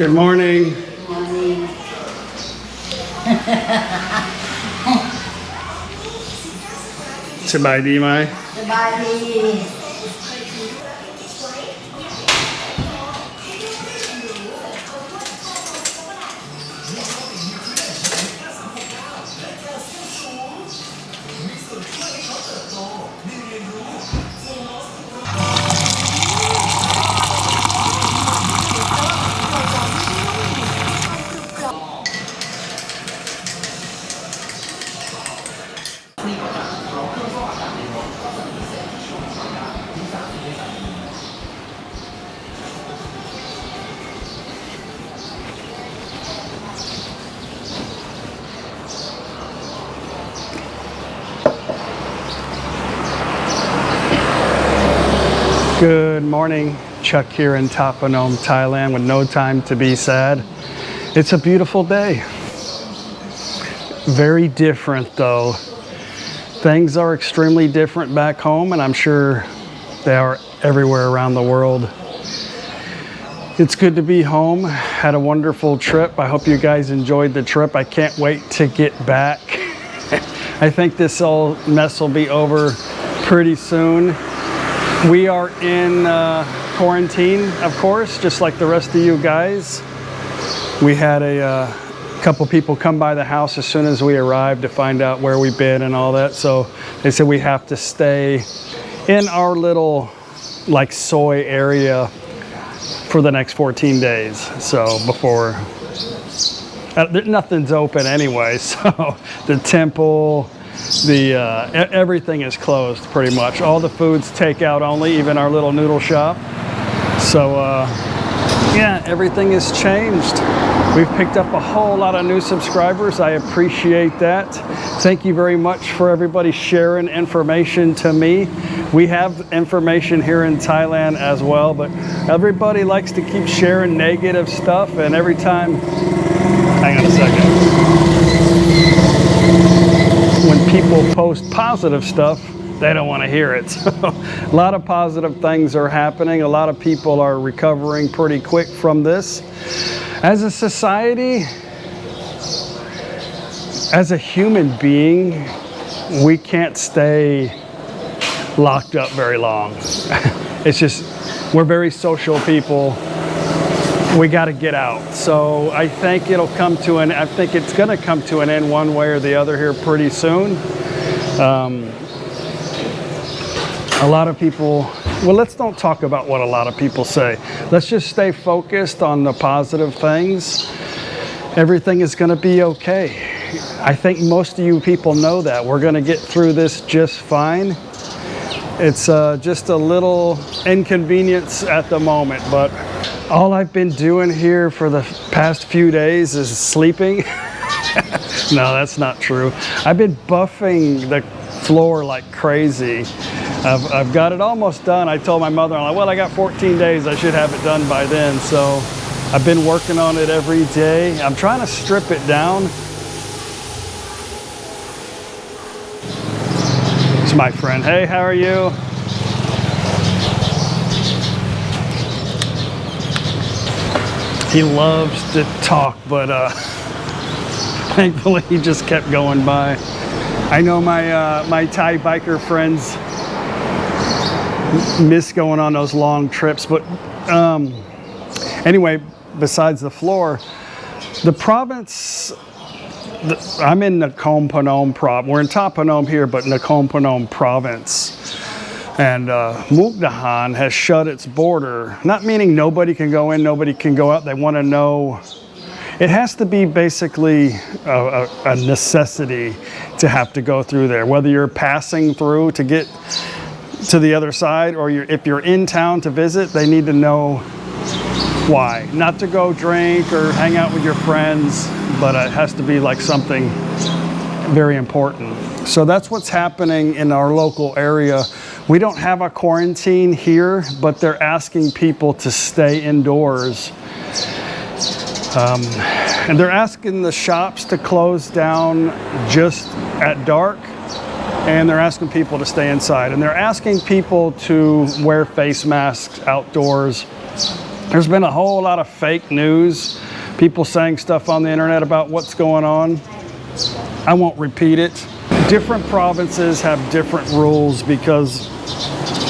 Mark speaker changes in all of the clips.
Speaker 1: Good morning.
Speaker 2: Good morning.
Speaker 1: Sabay di mai.
Speaker 2: Sabay.
Speaker 1: Good morning. Chuck here in Ta Phnom, Thailand with no time to be sad. It's a beautiful day. Very different though. Things are extremely different back home, and I'm sure they are everywhere around the world. It's good to be home. Had a wonderful trip. I hope you guys enjoyed the trip. I can't wait to get back. I think this whole mess will be over pretty soon. We are in quarantine, of course, just like the rest of you guys. We had a couple people come by the house as soon as we arrived to find out where we've been and all that. So they said we have to stay in our little like soy area for the next 14 days. So before, nothing's open anyway. So the temple, everything is closed pretty much. All the food's takeout only, even our little noodle shop. So yeah, everything has changed. We've picked up a whole lot of new subscribers. I appreciate that. Thank you very much for everybody sharing information to me. We have information here in Thailand as well, but everybody likes to keep sharing negative stuff, and every time, hang on a second. When people post positive stuff, they don't want to hear it. So a lot of positive things are happening. A lot of people are recovering pretty quick from this. As a society, as a human being, we can't stay locked up very long. It's just, we're very social people. We got to get out. So I think it'll come to an, I think it's going to come to an end one way or the other here pretty soon. A lot of people, well, let's don't talk about what a lot of people say. Let's just stay focused on the positive things. Everything is going to be okay. I think most of you people know that. We're going to get through this just fine. It's just a little inconvenience at the moment, but all I've been doing here for the past few days is sleeping. No, that's not true. I've been buffing the floor like crazy. I've got it almost done. I told my mother-in-law, well, I got 14 days. I should have it done by then. So I've been working on it every day. I'm trying to strip it down. It's my friend. Hey, how are you? He loves to talk, but thankfully he just kept going by. I know my Thai biker friends miss going on those long trips, but anyway, besides the floor, the province, I'm in Nakhon Phanom province. We're in Ta Phnom here, but Nakhon Phanom province. And Mukdahan has shut its border, not meaning nobody can go in, nobody can go out. They want to know, it has to be basically a necessity to have to go through there, whether you're passing through to get to the other side, or if you're in town to visit, they need to know why. Not to go drink or hang out with your friends, but it has to be like something very important. So that's what's happening in our local area. We don't have a quarantine here, but they're asking people to stay indoors. And they're asking the shops to close down just at dark. And they're asking people to stay inside. And they're asking people to wear face masks outdoors There's been a whole lot of fake news, people saying stuff on the internet about what's going on. I won't repeat it. Different provinces have different rules because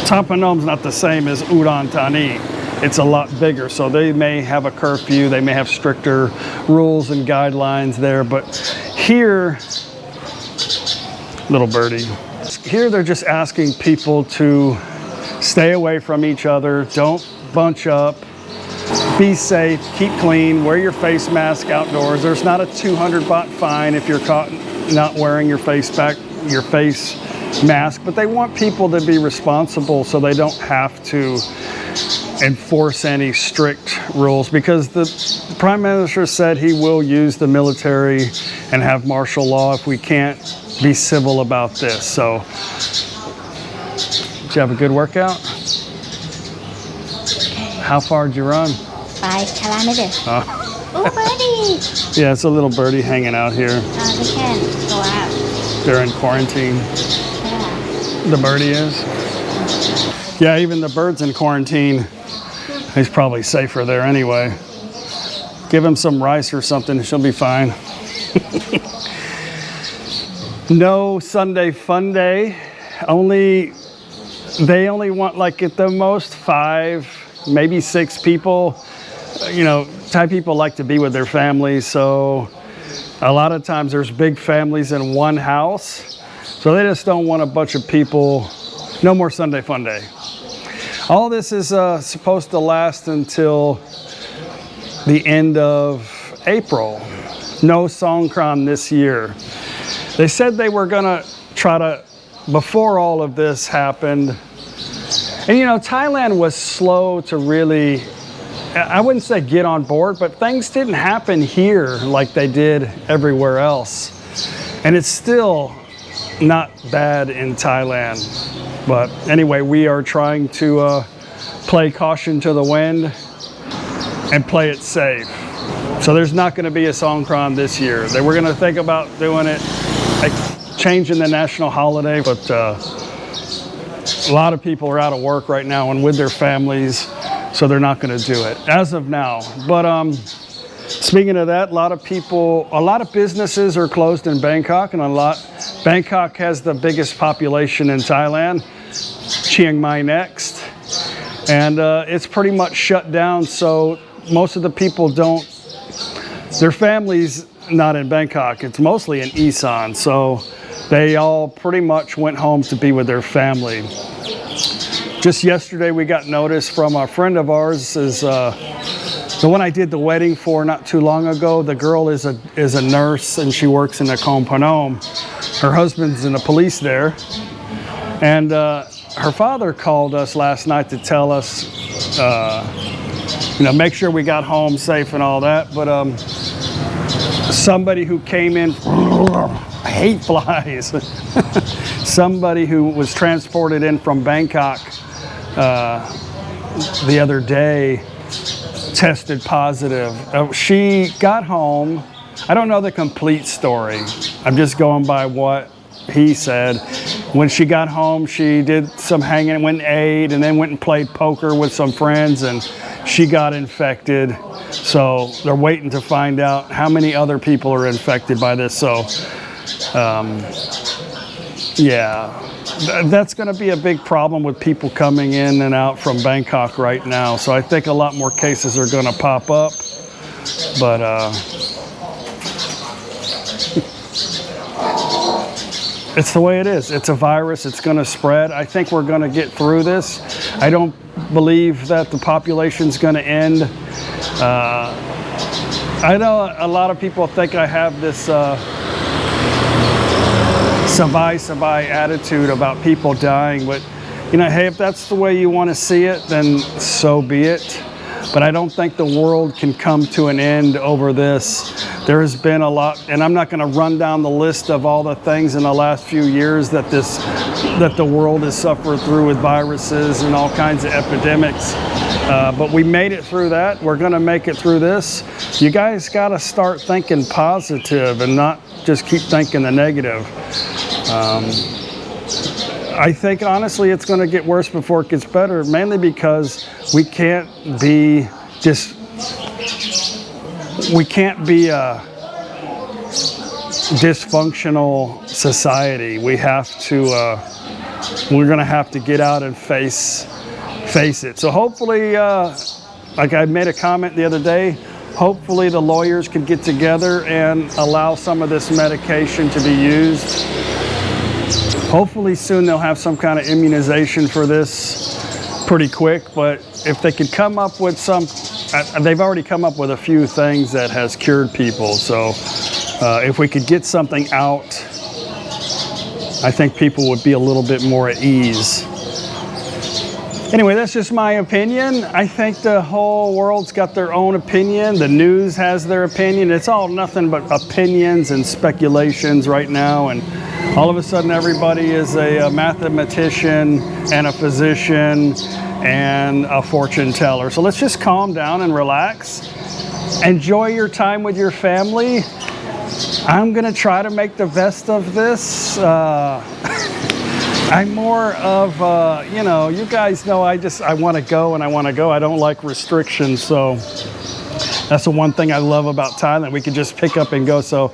Speaker 1: Tampanom's not the same as Udon Thani. It's a lot bigger, so they may have a curfew, they may have stricter rules and guidelines there, but here, little birdie, here they're just asking people to stay away from each other, don't bunch up, be safe, keep clean, wear your face mask outdoors. There's not a 200 baht fine if you're caught not wearing your face mask, but they want people to be responsible so they don't have to enforce any strict rules, because the Prime Minister said he will use the military and have martial law if we can't be civil about this. So, did you have a good workout? How far did you run?
Speaker 3: 5 kilometers.
Speaker 1: Oh.
Speaker 3: Oh, birdie!
Speaker 1: Yeah, it's a little birdie hanging out here.
Speaker 3: They can't go out.
Speaker 1: They're in quarantine.
Speaker 3: Yeah.
Speaker 1: The birdie is? Yeah, even the bird's in quarantine. He's probably safer there anyway. Give him some rice or something, she'll be fine. No Sunday fun day. They only want like at the most 5, maybe 6 people. You know, Thai people like to be with their families, so a lot of times there's big families in one house. So they just don't want a bunch of people. No more Sunday fun day. All this is supposed to last until the end of April. No Songkran this year. They said they were gonna try to, before all of this happened, and you know, Thailand was slow to really, I wouldn't say get on board, but things didn't happen here like they did everywhere else. And it's still not bad in Thailand. But anyway, we are trying to play caution to the wind and play it safe. So there's not going to be a Songkran this year. They were going to think about doing it, like changing the national holiday, but a lot of people are out of work right now and with their families, so they're not going to do it as of now. But speaking of that, a lot of businesses are closed in Bangkok, and Bangkok has the biggest population in Thailand, Chiang Mai next, and it's pretty much shut down. So most of the people their families not in Bangkok, it's mostly in Isan, so they all pretty much went home to be with their family. Just yesterday we got notice from a friend of ours, the one I did the wedding for not too long ago. The girl is a nurse and she works in Nakhon Phanom. Her husband's in the police there. And her father called us last night to tell us, make sure we got home safe and all that. But somebody who came in, I hate flies. Somebody who was transported in from Bangkok the other day tested positive. She got home. I don't know the complete story. I'm just going by what he said. When she got home, she did some hanging, went and ate, and then went and played poker with some friends, and she got infected. So they're waiting to find out how many other people are infected by this. So, yeah, that's going to be a big problem with people coming in and out from Bangkok right now. So I think a lot more cases are going to pop up. But it's the way it is. It's a virus. It's going to spread. I think we're going to get through this. I don't believe that the population's going to end. I know a lot of people think I have this sabai attitude about people dying, but hey, if that's the way you want to see it, then so be it. But I don't think the world can come to an end over this. There has been a lot, and I'm not going to run down the list of all the things in the last few years that the world has suffered through with viruses and all kinds of epidemics. But we made it through that. We're going to make it through this. You guys got to start thinking positive and not just keep thinking the negative. I think honestly it's going to get worse before it gets better, mainly because we can't be just, we can't be a dysfunctional society. We have to, we're gonna have to get out and face it. So hopefully, like I made a comment the other day, hopefully the lawyers could get together and allow some of this medication to be used. Hopefully soon they'll have some kind of immunization for this pretty quick, but if they could come up with some, they've already come up with a few things that has cured people. So if we could get something out, I think people would be a little bit more at ease. Anyway, that's just my opinion. I think the whole world's got their own opinion. The news has their opinion. It's all nothing but opinions and speculations right now. And all of a sudden, everybody is a mathematician and a physician and a fortune teller. So let's just calm down and relax. Enjoy your time with your family. I'm gonna try to make the best of this. I'm more of, you know, you guys know I want to go and I want to go. I don't like restrictions, so that's the one thing I love about Thailand. We can just pick up and go, so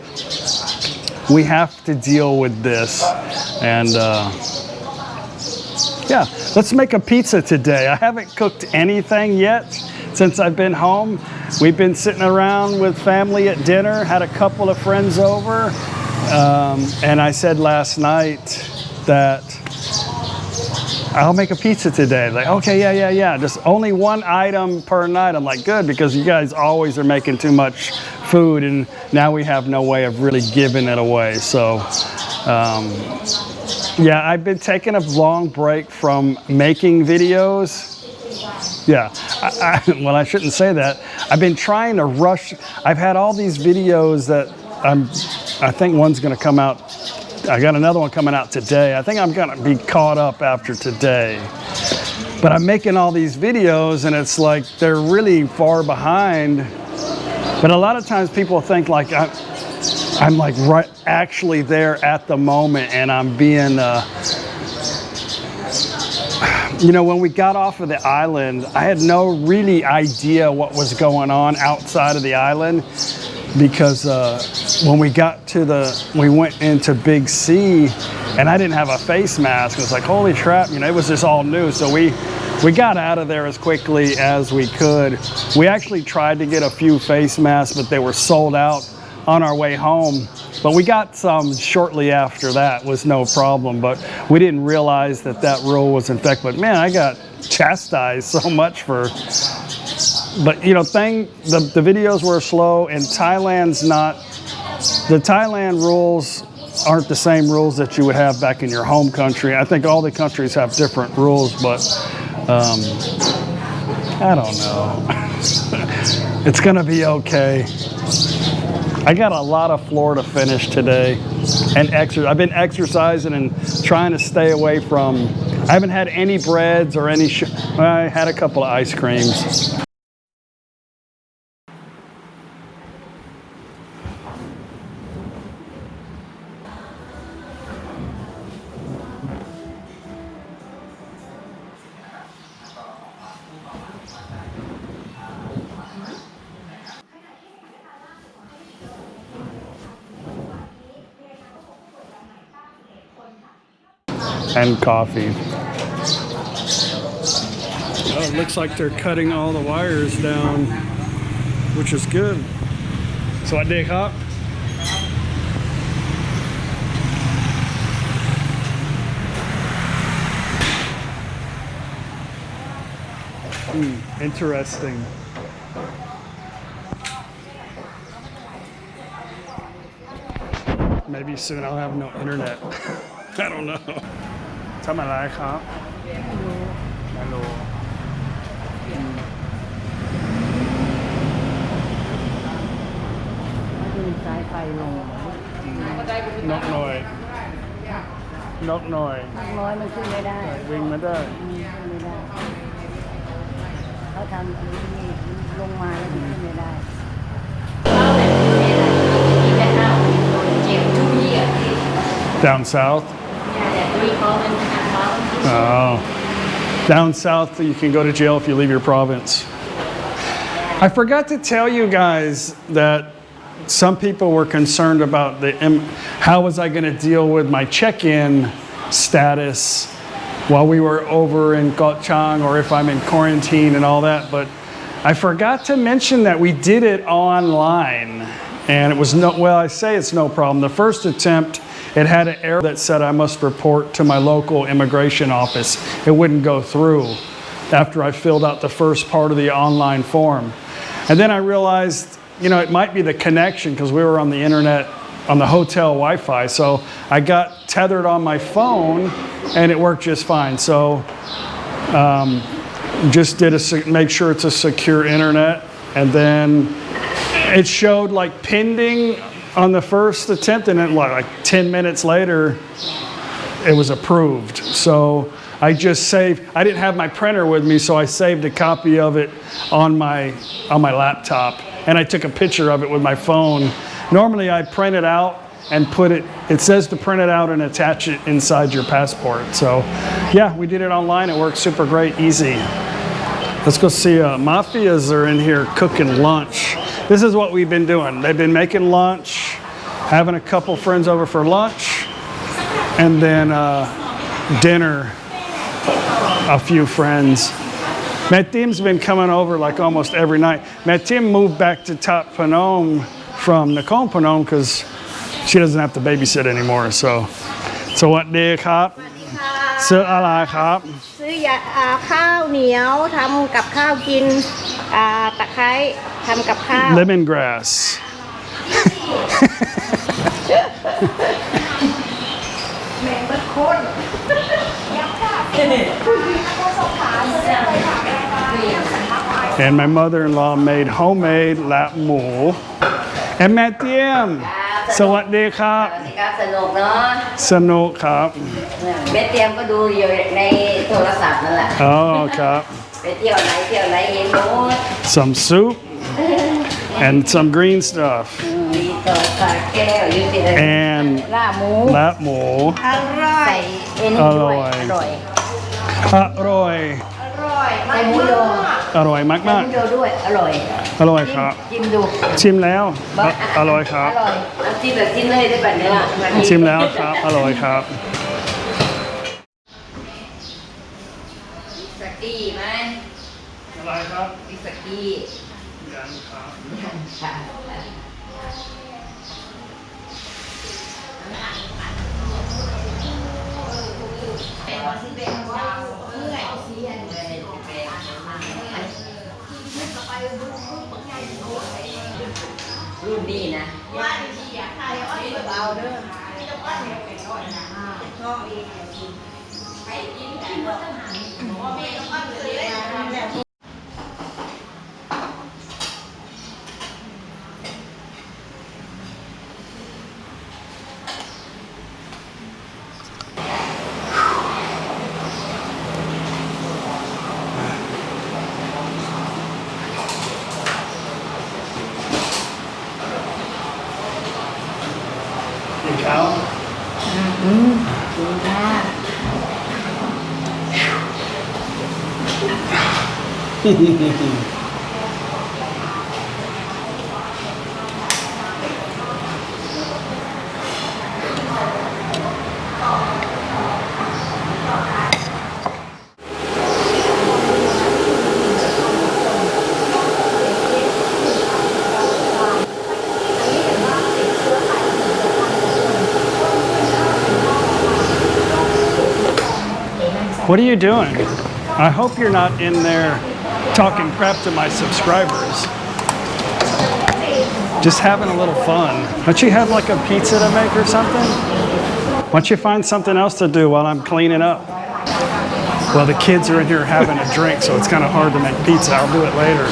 Speaker 1: we have to deal with this. And yeah, let's make a pizza today. I haven't cooked anything yet since I've been home. We've been sitting around with family at dinner, had a couple of friends over, and I said last night that I'll make a pizza today. Like, okay, yeah. Just only one item per night. I'm like, good, because you guys always are making too much food, and now we have no way of really giving it away. So, yeah, I've been taking a long break from making videos. Yeah, well, I shouldn't say that. I've been trying to rush. I've had all these videos that I think one's gonna come out. I got another one coming out today. I think I'm gonna be caught up after today. But I'm making all these videos and it's like they're really far behind. But a lot of times people think like I'm like right actually there at the moment, and I'm being, you know, when we got off of the island, I had no really idea what was going on outside of the island. Because when we got to we went into Big C, and I didn't have a face mask. It was like, holy crap, you know, it was just all new. So we got out of there as quickly as we could. We actually tried to get a few face masks, but they were sold out on our way home. But we got some shortly after that, was no problem. But we didn't realize that that rule was in effect. But man, I got chastised so much for. But you know, the videos were slow, and the Thailand rules aren't the same rules that you would have back in your home country. I think all the countries have different rules, but I don't know. It's gonna be okay. I got a lot of floor to finish today, and I've been exercising and trying to stay away from. I haven't had any breads or any. I had a couple of ice creams. And coffee. Oh, it looks like they're cutting all the wires down, which is good. So I dig up. Interesting. Maybe soon I'll have no internet. I don't know. ทำอะไรครับไม่รู้สายไฟลงนกน้อยมันขึ้นไม่ได้วิ่งไม่ได้เขาทำลงมาแล้วขึ้นไม่ได้ Down south? Oh. Down south, you can go to jail if you leave your province. I forgot to tell you guys that some people were concerned about how was I going to deal with my check-in status while we were over in Gochang, or if I'm in quarantine and all that. But I forgot to mention that we did it online, and it was I say it's no problem. The first attempt, it had an error that said I must report to my local immigration office. It wouldn't go through after I filled out the first part of the online form. And then I realized, it might be the connection, because we were on the internet on the hotel Wi-Fi. So I got tethered on my phone and it worked just fine. So just make sure it's a secure internet. And then it showed like pending on the first attempt, and then like 10 minutes later, it was approved. So I just saved, I didn't have my printer with me, so I saved a copy of it on my laptop, and I took a picture of it with my phone. Normally I print it out and it says to print it out and attach it inside your passport. So yeah, we did it online. It worked super great, easy. Let's go see, Mafias are in here cooking lunch. This is what we've been doing. They've been making lunch, having a couple friends over for lunch, and then dinner, a few friends. Matim's been coming over like almost every night. Matim moved back to Thap Phnom from Nakhon Phanom because she doesn't have to babysit anymore. So what day, Khap? Sir Ala Khap?
Speaker 2: ซื้อยาข้าวเหนียวทำกับข้าวกินตะไคร้ทำกับข้าว
Speaker 1: Lemongrass.
Speaker 2: แมงมันคน
Speaker 1: And my mother-in-law made homemade lap moo. And Matiem, สวัสดีครับ
Speaker 2: สนุกเนาะ
Speaker 1: สนุกครับ
Speaker 2: เบสเตรียมก็ดูอยู่ในโทรศัพท์นั่นแหละ
Speaker 1: อ๋อครับ
Speaker 2: ไปเที่ยวไหนเห็นหมด
Speaker 1: Some soup and some green stuff
Speaker 2: มีต่อขาแก้วอยู่ที่ไหน
Speaker 1: and
Speaker 2: ลาบหมู
Speaker 1: lap moo.
Speaker 2: อร่อยเอ็นด้วยอร่อย
Speaker 1: อร่อย
Speaker 2: ใส่หมูยอ
Speaker 1: อร่อยมาก
Speaker 2: หมูยอด้วยอร่อย
Speaker 1: ๆอร่อยครับ
Speaker 2: ชิมดู
Speaker 1: ชิมแล้วอร่อยครับ
Speaker 2: อร่อยเอาชิมแบบชิมเลยได้แบบนี้ล่ะ
Speaker 1: ชิมแล้วครับอร่อยครับ
Speaker 2: สกี้ไหม
Speaker 1: อะไรครับ
Speaker 2: มีสกี้
Speaker 1: ยังครับ
Speaker 2: ค่ะรุ่นนี้นะว่าดีๆอยากทายว่าเบาเด้อจะว่าเด็กเป็นน้อยนะชอบอีกไปกินกันว่าต้องหาว่าแม่ต้องว่าเลยแบบ
Speaker 1: กินข้าว
Speaker 2: กินข้าว
Speaker 1: What are you doing? I hope you're not in there talking crap to my subscribers. Just having a little fun. Don't you have like a pizza to make or something? Why don't you find something else to do while I'm cleaning up? Well, the kids are in here having a drink, so it's kind of hard to make pizza. I'll do it later.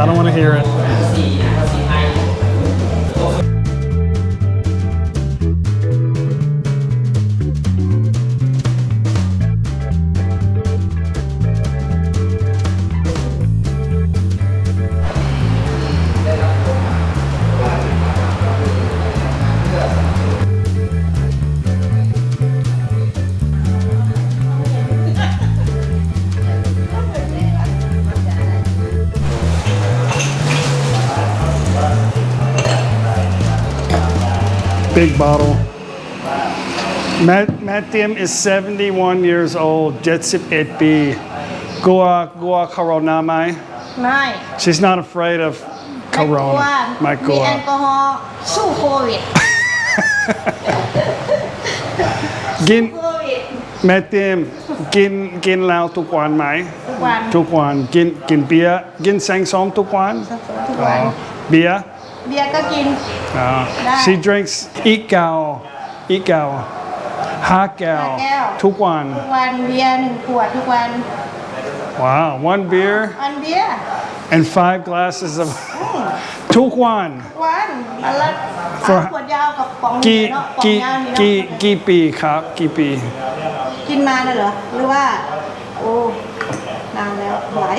Speaker 1: I don't want to hear it. Big bottle. Matt Tim is 71 years old, 71 ปีกลัวโคโรนาไหม
Speaker 2: ไม่
Speaker 1: She's not afraid of
Speaker 2: ไม่กลัว
Speaker 1: corona ไม่กลั
Speaker 2: มี
Speaker 1: ว
Speaker 2: แอลกอฮอล์สู้โควิด
Speaker 1: กิน
Speaker 2: โควิด
Speaker 1: แม่เต็มกินแล้วทุกวันไหม
Speaker 2: ทุกวัน
Speaker 1: ทุกวันกินเบียร์กินแซงส้มทุกวัน
Speaker 2: ทุกวัน
Speaker 1: เบียร์
Speaker 2: เบียร์ก็กิน ได้
Speaker 1: She drinks อีกแก้วห้าแก้ว
Speaker 2: ห้าแก้ว
Speaker 1: ทุกวัน
Speaker 2: ทุกวันเบียร์1 ขวดทุกวัน
Speaker 1: Wow, one beer
Speaker 2: อันเบียร์
Speaker 1: and 5 glasses of ทุกวัน
Speaker 2: ทุกวันอันละ
Speaker 1: For-
Speaker 2: ขวดยาวกับป๋อง
Speaker 1: กี่
Speaker 2: เนาะป๋อง
Speaker 1: กี่
Speaker 2: ยาวนี่
Speaker 1: กี่
Speaker 2: เนาะ
Speaker 1: กี่ปีครับกี่ปี
Speaker 2: กินมาน่ะเหรอหรือว่าโอ้นานแล้วหลาย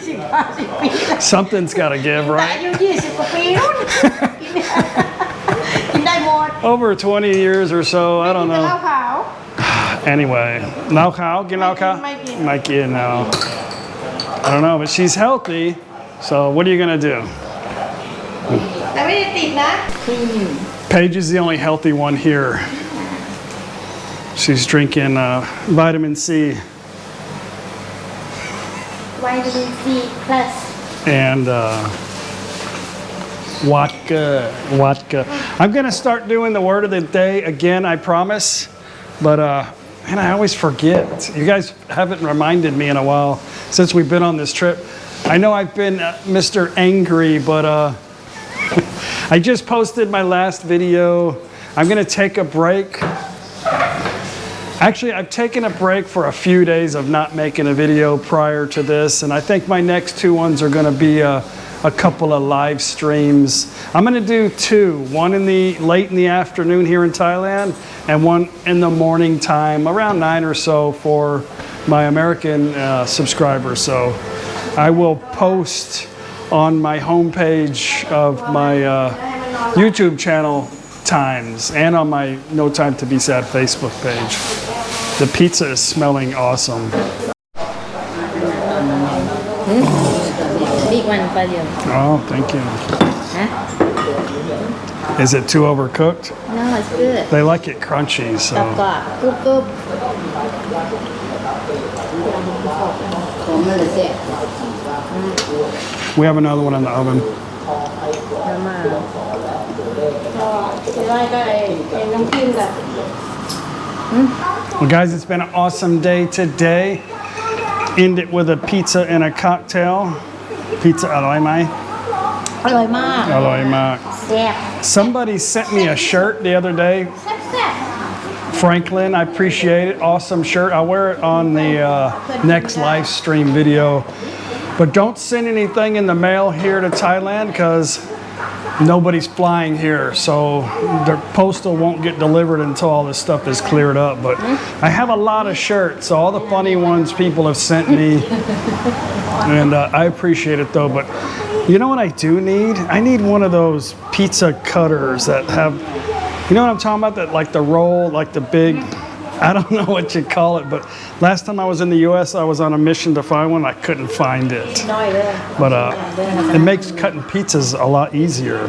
Speaker 2: 40-50 ปีแล้ว
Speaker 1: Something's gotta give,
Speaker 2: แต่อา
Speaker 1: right?
Speaker 2: ยุ20 กว่าปีนู่นกินได้หมด
Speaker 1: Over 20 years or so, I don't
Speaker 2: กินแต่เหล้า
Speaker 1: know.
Speaker 2: ขาว
Speaker 1: Anyway, เหล้าขาวกินเหล้าขาว
Speaker 2: ไม่กิน
Speaker 1: ไม่กิน no. I don't know, but she's healthy, so what are you gonna do?
Speaker 2: แต่ไม่ได้ติดนะ
Speaker 1: Paige is the only healthy one here. She's drinking vitamin C
Speaker 3: ไวตามินซีพลัส
Speaker 1: and vodka. I'm gonna start doing the word of the day again, I promise. But man, I always forget. You guys haven't reminded me in a while since we've been on this trip. I know I've been Mr. Angry, but I just posted my last video. I'm gonna take a break. Actually, I've taken a break for a few days of not making a video prior to this, and I think my next 2 ones are going to be a couple of live streams. I'm going to do 2, one in the late in the afternoon here in Thailand, and one in the morning time, around 9 or so for my American subscribers. So I will post on my homepage of my YouTube channel times and on my No Time to Be Sad Facebook page. The pizza is smelling awesome.
Speaker 3: big one for you
Speaker 1: Oh, thank you.
Speaker 3: ฮะ
Speaker 1: Is it too overcooked?
Speaker 3: no it's good
Speaker 1: They like it crunchy,
Speaker 3: กรอบ
Speaker 1: so
Speaker 3: กรอบกรุบกรุบผมมันเลยเสีย
Speaker 1: we have another one in the oven.
Speaker 3: มาม่า
Speaker 2: ไม่ก็ไอ้น้ำจิ้มกับ
Speaker 1: Well, guys, it's been an awesome day today. End it with a pizza and a cocktail. Pizza อร่อยไหม
Speaker 2: อร่อยมาก
Speaker 1: อร่อยมาก
Speaker 3: แซ่บ
Speaker 1: Somebody sent me a shirt the other day.
Speaker 2: แซ่บ
Speaker 1: Franklin, I appreciate it. Awesome shirt. I'll wear it on the next live stream video. But don't send anything in the mail here to Thailand because nobody's flying here. So the postal won't get delivered until all this stuff is cleared up. But I have a lot of shirts. All the funny ones people have sent me. And I appreciate it though. But you know what I do need? I need one of those pizza cutters that have, you know what I'm talking about? That like the roll, like the big, I don't know what you call it, but last time I was in the US, I was on a mission to find one. I couldn't find it.
Speaker 2: น้อยเลย
Speaker 1: But it makes cutting pizzas a lot easier.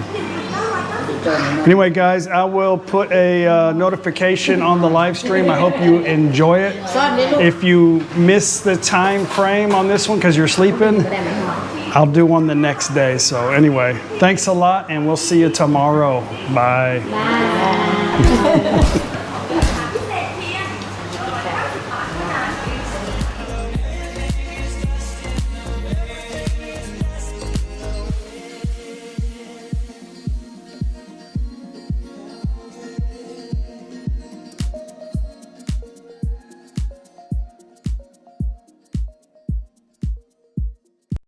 Speaker 1: Anyway, guys, I will put a notification on the live stream. I hope you enjoy it.
Speaker 2: ซ่อนนี่ลูก
Speaker 1: If you miss the time frame on this one because you're sleeping, I'll do one the next day. So anyway, thanks a lot, and we'll see you tomorrow. Bye.
Speaker 3: Bye